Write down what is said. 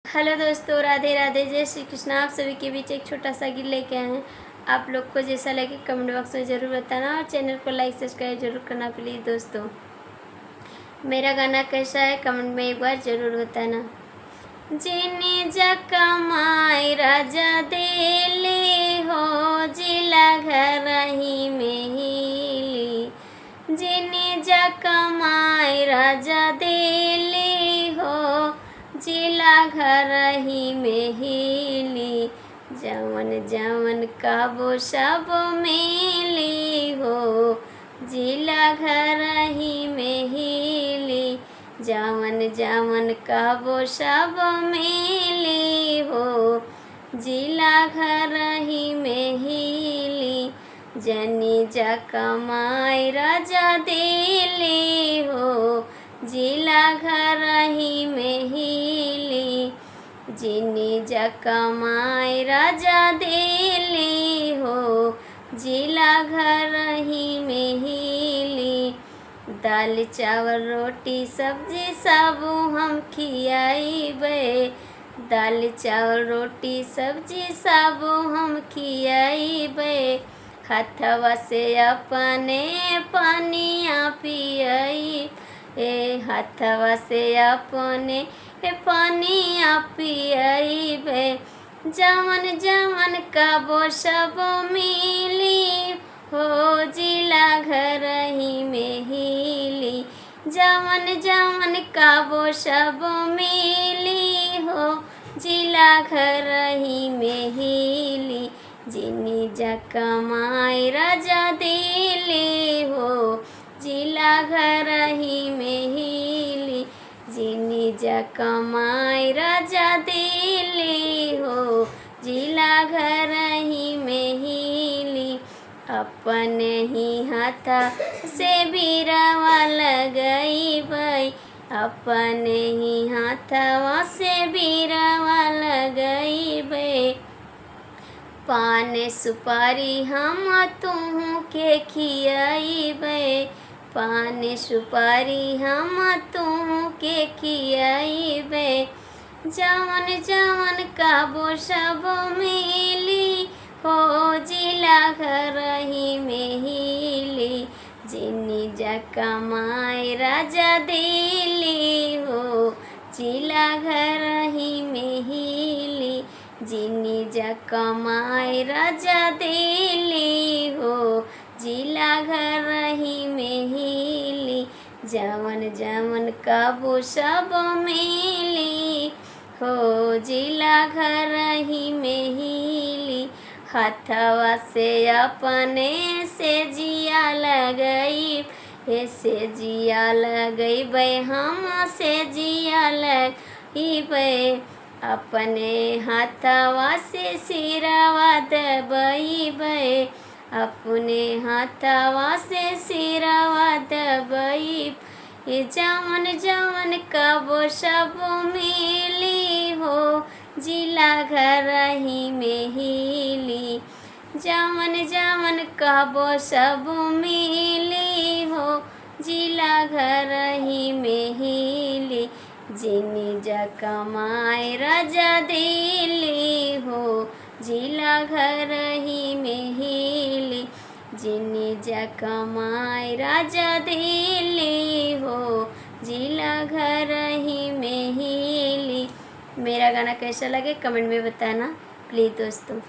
Hello दोस्तों, राधे राधे, जय श्री कृष्ण। आप सभी के बीच एक छोटा सा गीत लेके आए हैं। आप लोग को जैसा लगे कमेंट बॉक्स में ज़रूर बताना और चैनल को लाइक सब्सक्राइब जरूर करना प्लीज़। दोस्तों, मेरा गाना कैसा है कमेंट में एक बार ज़रूर बताना। जिने जा कमाई राजा देले हो, जिला घर ही में हिली। जिने जा कमाई राजा देले हो, जिला घर ही में हिली। जवन जवन काबो सब मिली हो, जिला घर ही में हिली। जवन जवन काबो सब मिली हो, जिला घर ही में हिली। जनी जा कमाई राजा देले हो, जिला घर ही में हिली। जिनी जा कमाई राजा देले हो, जिला घर ही में हिली। दाल चावल रोटी सब्जी सब हम खियाइबे। दाल चावल रोटी सब्जी सब हम खियाइबे। हथवा से अपने पानिया पियई, हथवा से अपने पानिया पियइबे। जवन जवन काबो सब मिली हो, जिला घर ही में हिली। जवन जवन काबो सब मिली हो, जिला घर ही में हिली। जिनी जा कमाई राजा देले हो, जिला घर ही में हिली। जिनी जा कमाई राजा देले हो, जिला घर ही में हिली। अपने ही हाथा से बीरावा लगइबै, अपने ही हाथवा से बीरावा लगइबै। पान सुपारी हम तुहू के खियाइबै, पान सुपारी हम तुहू के खियाइबै। जवन जवन काबो सब मिली हो, जिला घर ही में हिली। जिनी जा कमाई राजा देले हो, जिला घर ही में हिली। जिनी जा कमाई राजा देले हो, जिला घर ही में हिली। जवन जवन काबो सब मिली हो, जिला घर ही में हिली। हथवा से अपने से जिया लगई, से जिया लगइबै, हम से जिया लगइबै। अपने हाथवा से सिरवा दबइबै, अपने हाथवा से सिरवा दबइब। जवन जवन काबो सब मिली हो, जिला घर ही में हिली। जवन जवन काबो सब मिली हो, जिला घर ही में हिली। जिनी जा कमाई राजा देले हो, जिला घर ही में हिली। जिनी जा कमाई राजा देले हो, जिला घर ही में हिली। मेरा गाना कैसा लगे कमेंट में बताना प्लीज़ दोस्तों।